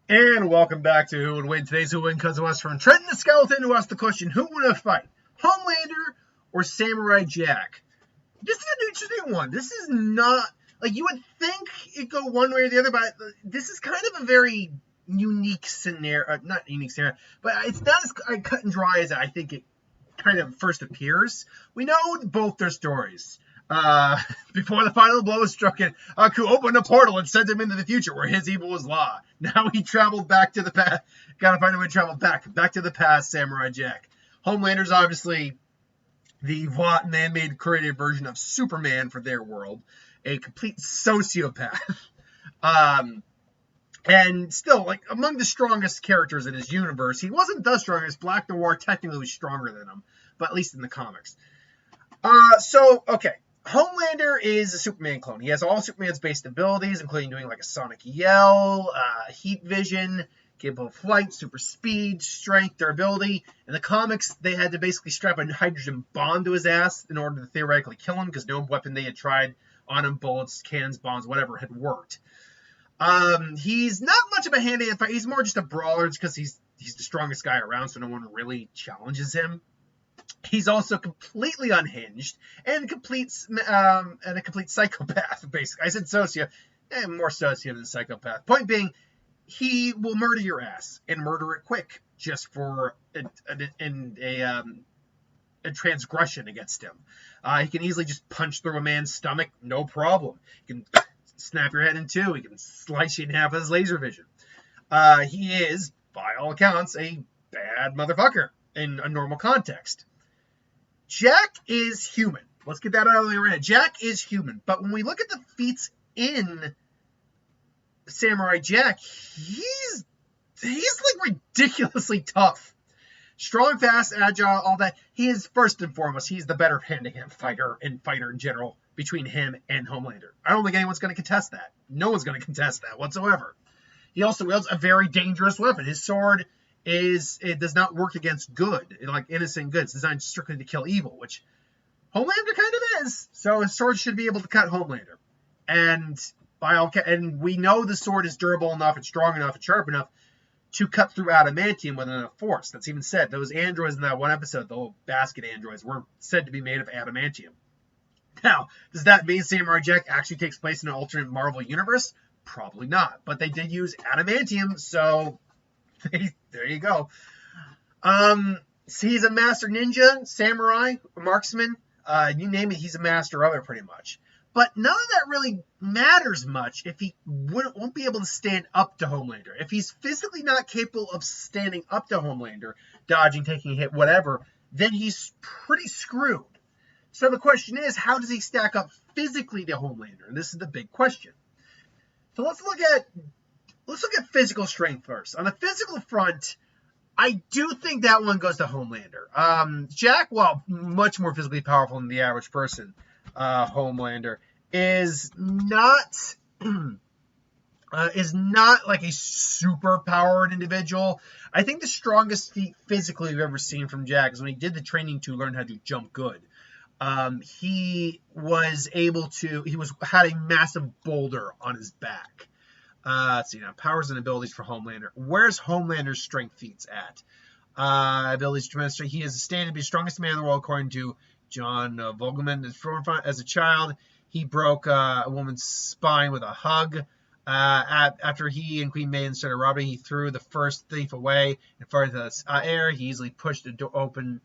And welcome back to Who Would Win. Today's Who Would Win comes to us from Trenton the Skeleton, who asked the question, who would have fight? Homelander or Samurai Jack? This is an interesting one. This is not, like, you would think it'd go one way or the other, but this is kind of a very unique scenario. Not unique scenario, but it's not as cut and dry as I think it kind of first appears. We know both their stories. Before the final blow was struck in, Aku opened a portal and sent him into the future where his evil was law. Now he traveled back to the past. Gotta find a way to travel back to the past, Samurai Jack. Homelander's obviously the man-made created version of Superman for their world. A complete sociopath. And still, like, among the strongest characters in his universe, he wasn't the strongest. Black Noir technically was stronger than him, but at least in the comics. Okay. Homelander is a Superman clone. He has all Superman's base abilities, including doing like a sonic yell, heat vision, capable of flight, super speed, strength, durability. In the comics, they had to basically strap a hydrogen bomb to his ass in order to theoretically kill him, because no weapon they had tried on him, bullets, cannons, bombs, whatever, had worked. He's not much of a hand-to-hand fight. He's more just a brawler because he's the strongest guy around, so no one really challenges him. He's also completely unhinged and a complete psychopath, basically. I said sociopath, more sociopath than psychopath. Point being, he will murder your ass and murder it quick just for a transgression against him. He can easily just punch through a man's stomach, no problem. He can snap your head in two. He can slice you in half with his laser vision. He is, by all accounts, a bad motherfucker in a normal context. Jack is human. Let's get that out of the way right now. Jack is human. But when we look at the feats in Samurai Jack, he's like ridiculously tough. Strong, fast, agile, all that. He is, first and foremost, he's the better hand-to-hand fighter in general between him and Homelander. I don't think anyone's going to contest that. No one's going to contest that whatsoever. He also wields a very dangerous weapon. His sword does not work against good, like innocent good. It's designed strictly to kill evil, which Homelander kind of is. So his sword should be able to cut Homelander. And we know the sword is durable enough and strong enough and sharp enough to cut through adamantium with enough force. That's even said. Those androids in that one episode, the little basket androids, were said to be made of adamantium. Now, does that mean Samurai Jack actually takes place in an alternate Marvel universe? Probably not. But they did use adamantium, so there you go. So he's a master ninja, samurai, marksman. You name it, he's a master of it pretty much. But none of that really matters much if he won't be able to stand up to Homelander. If he's physically not capable of standing up to Homelander, dodging, taking a hit, whatever, then he's pretty screwed. So the question is, how does he stack up physically to Homelander? And this is the big question. So let's look at physical strength first. On the physical front, I do think that one goes to Homelander. Jack, while much more physically powerful than the average person, Homelander is not like a super powered individual. I think the strongest feat physically we've ever seen from Jack is when he did the training to learn how to jump good. He had a massive boulder on his back. Let's see now. Powers and abilities for Homelander. Where's Homelander's strength feats at? Abilities to demonstrate. He is a stand to be the strongest man in the world, according to John Vogelman. As a child, he broke a woman's spine with a hug. After he and Queen Maiden started robbing, he threw the first thief away in front of the air. He easily pushed open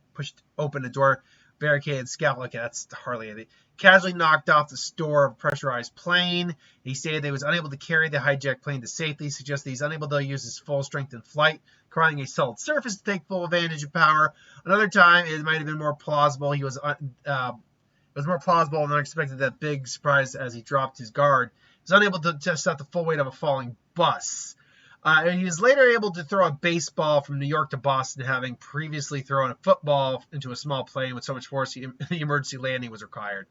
a door, barricaded scalp. Okay, that's hardly anything. Casually knocked off the store of a pressurized plane. He stated that he was unable to carry the hijacked plane to safety, suggesting he's unable to use his full strength in flight, requiring a solid surface to take full advantage of power. Another time, it might have been more plausible. It was more plausible and unexpected that big surprise as he dropped his guard. He was unable to test out the full weight of a falling bus. And he was later able to throw a baseball from New York to Boston, having previously thrown a football into a small plane with so much force the emergency landing was required.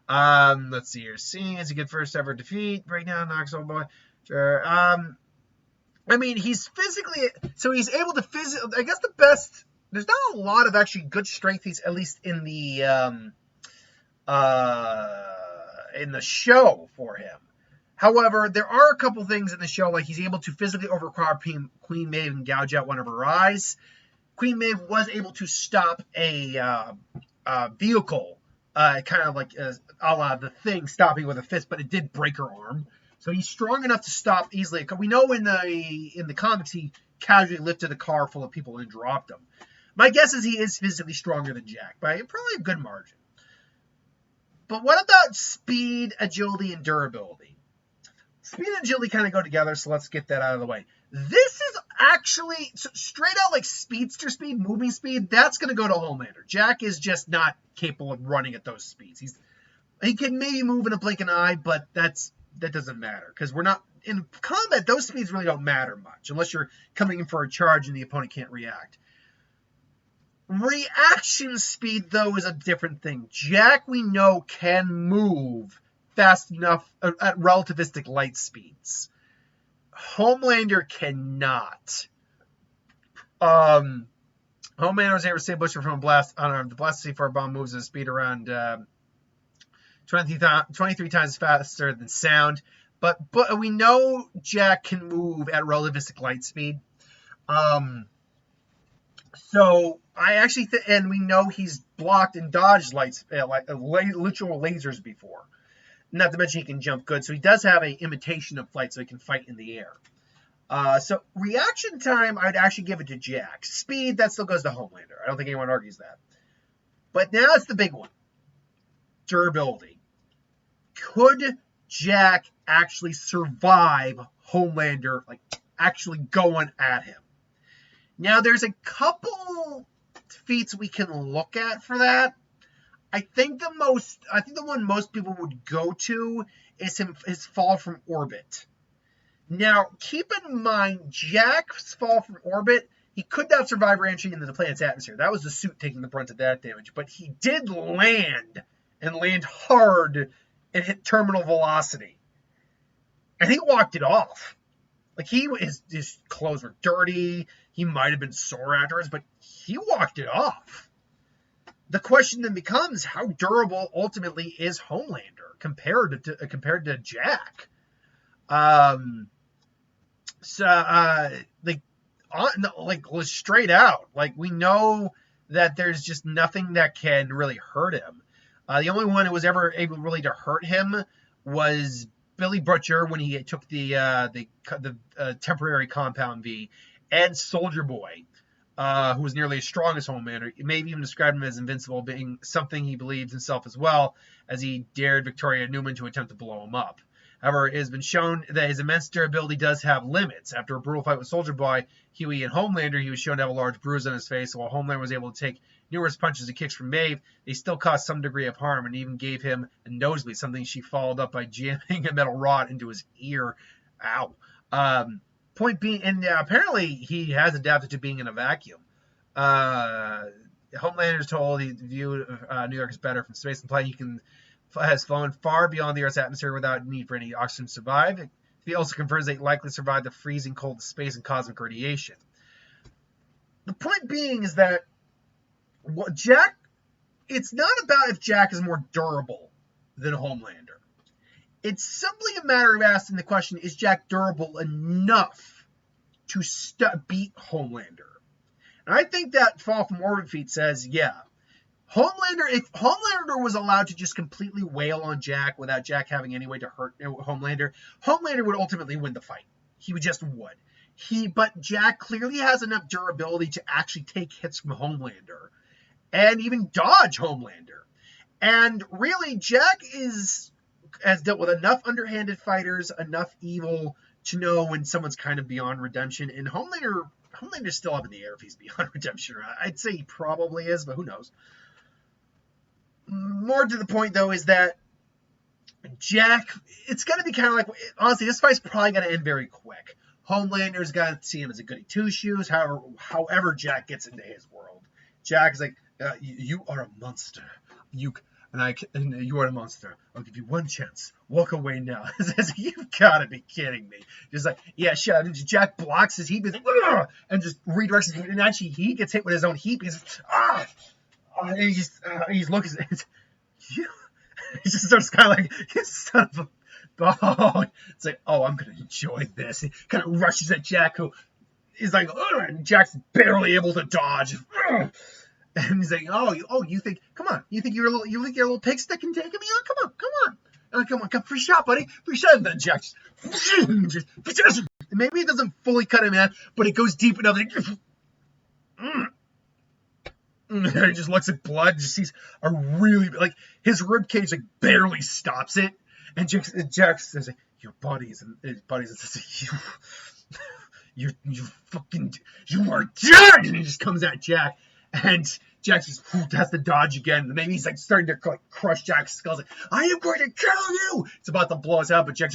Let's see here. Seeing as he could first ever defeat, breakdown, knocks old boy. Sure. I mean, he's able to physically, I guess the best, there's not a lot of actually good strength feats, at least in the show for him. However, there are a couple things in the show, like he's able to physically overpower Queen Maeve and gouge out one of her eyes. Queen Maeve was able to stop a vehicle, kind of like a la the Thing stopping with a fist, but it did break her arm. So he's strong enough to stop easily. We know in the comics he casually lifted a car full of people and dropped them. My guess is he is physically stronger than Jack, by probably a good margin. But what about speed, agility, and durability? Speed and agility kind of go together, so let's get that out of the way. This is actually straight out like speedster speed, moving speed. That's going to go to Homelander. Jack is just not capable of running at those speeds. He can maybe move in a blink of an eye, but that doesn't matter because we're not in combat. Those speeds really don't matter much unless you're coming in for a charge and the opponent can't react. Reaction speed, though, is a different thing. Jack, we know, can move fast enough at relativistic light speeds. Homelander cannot. Homelander was able to save Butcher from a blast. The blast C4 bomb moves at a speed around 23 times faster than sound. But we know Jack can move at relativistic light speed. So I actually and we know he's blocked and dodged literal lasers before. Not to mention he can jump good, so he does have an imitation of flight, so he can fight in the air. So reaction time, I'd actually give it to Jack. Speed, that still goes to Homelander. I don't think anyone argues that. But now it's the big one. Durability. Could Jack actually survive Homelander, like actually going at him? Now, there's a couple feats we can look at for that. I think the one most people would go to is his fall from orbit. Now, keep in mind, Jack's fall from orbit, he could not survive re-entry into the planet's atmosphere. That was the suit taking the brunt of that damage. But he did land, and land hard, and hit terminal velocity. And he walked it off. Like, his clothes were dirty. He might have been sore afterwards, but he walked it off. The question then becomes, how durable ultimately is Homelander compared to Jack? Straight out, like, we know that there's just nothing that can really hurt him. The only one who was ever able really to hurt him was Billy Butcher when he took the temporary Compound V, and Soldier Boy, who was nearly as strong as Homelander. Maybe even described him as invincible, being something he believed himself as well, as he dared Victoria Newman to attempt to blow him up. However, it has been shown that his immense durability does have limits. After a brutal fight with Soldier Boy, Huey, and Homelander, he was shown to have a large bruise on his face. While Homelander was able to take numerous punches and kicks from Maeve, they still caused some degree of harm and even gave him a nosebleed, something she followed up by jamming a metal rod into his ear. Ow. Point being, and apparently he has adapted to being in a vacuum. Homelander is told he viewed New York as better from space, implying has flown far beyond the Earth's atmosphere without need for any oxygen to survive. He also confirms they likely survived the freezing cold of space and cosmic radiation. The point being is that Jack, it's not about if Jack is more durable than Homelander. It's simply a matter of asking the question, is Jack durable enough to beat Homelander? And I think that fall from orbit feat says, yeah. If Homelander was allowed to just completely wail on Jack without Jack having any way to hurt Homelander would ultimately win the fight. He would. But Jack clearly has enough durability to actually take hits from Homelander and even dodge Homelander. And really, Jack has dealt with enough underhanded fighters, enough evil to know when someone's kind of beyond redemption. And Homelander's still up in the air if he's beyond redemption. I'd say he probably is, but who knows? More to the point, though, is that Jack, it's going to be kind of like, honestly, this fight's probably going to end very quick. Homelander's got to see him as a goody two-shoes, however Jack gets into his world. Jack's like, you are a monster. You are a monster. I'll give you one chance. Walk away now. You've got to be kidding me. Just like, yeah, shut up. And Jack blocks his heat and just redirects his heat. And actually, he gets hit with his own heat because, and he's looking. He just starts kind of like, you son of a Oh, it's like, oh, I'm gonna enjoy this. He kind of rushes at Jack, who is like, ugh, and Jack's barely able to dodge. Ugh. And he's like, you think, come on, you think you're a little pig stick and taking me on? Come on, free shot, buddy, free shot. And then Jack just maybe it doesn't fully cut him in, but it goes deep enough. He just looks at blood, just sees a really, like, his rib cage like barely stops it, and Jack says, "Your buddies," and his buddies says, "You are dead!" And he just comes at Jack, and Jack just has to dodge again. And maybe he's like starting to like crush Jack's skull. Like, I am going to kill you! It's about to blow us out, but Jack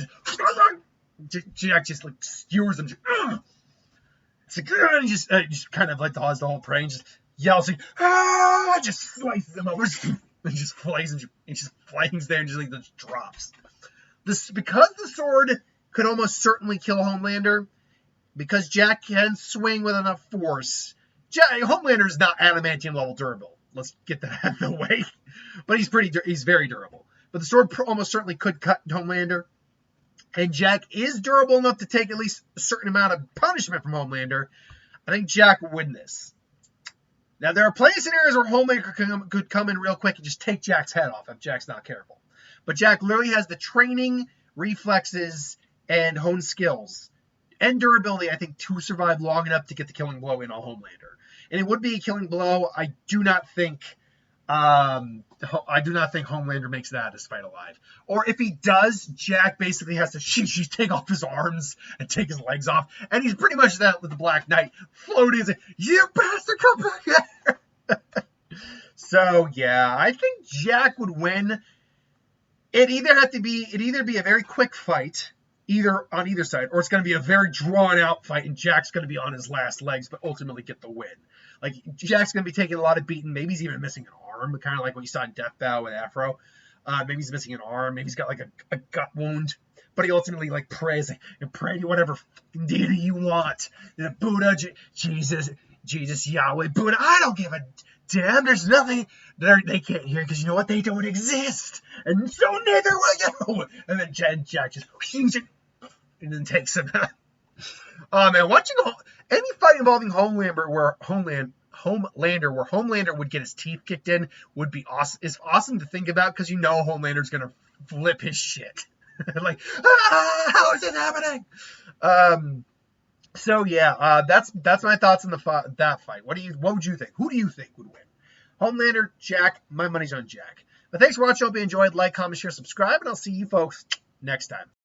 just like skewers him. It's like, and he just kind of like does the whole prey and just yells like, ah! Just slices him over, and just flays and just flings there and just drops. This because the sword could almost certainly kill Homelander, because Jack can swing with enough force. Homelander is not adamantium level durable. Let's get that out of the way. But he's very durable. But the sword almost certainly could cut Homelander. And Jack is durable enough to take at least a certain amount of punishment from Homelander. I think Jack would win this. Now, there are plenty of scenarios where Homelander could come in real quick and just take Jack's head off if Jack's not careful. But Jack literally has the training, reflexes, and honed skills and durability, I think, to survive long enough to get the killing blow in on Homelander. And it would be a killing blow. I do not think Homelander makes it out of this fight alive. Or if he does, Jack basically has to take off his arms and take his legs off. And he's pretty much that with the Black Knight floating and saying, "You bastard, come back here!" So yeah, I think Jack would win. It'd either be a very quick fight, either on either side, or it's going to be a very drawn out fight, and Jack's going to be on his last legs, but ultimately get the win. Like, Jack's going to be taking a lot of beating. Maybe he's even missing an arm, kind of like what you saw in Death Bow with Afro. Maybe he's missing an arm. Maybe he's got like a gut wound. But he ultimately like prays and pray to whatever deity you want. Buddha, Jesus, Yahweh, Buddha. I don't give a damn. There's nothing they can't hear, because you know what? They don't exist, and so neither will you. And then Jack just and then takes him out. Oh man, watching any fight involving Homelander where Homelander would get his teeth kicked in would be awesome. It's awesome to think about, because you know Homelander's gonna flip his shit. Like, how is it happening? So yeah, that's my thoughts on that fight. What would you think? Who do you think would win? Homelander, Jack? My money's on Jack. But thanks for watching. Hope you enjoyed. Like, comment, share, subscribe, and I'll see you folks next time.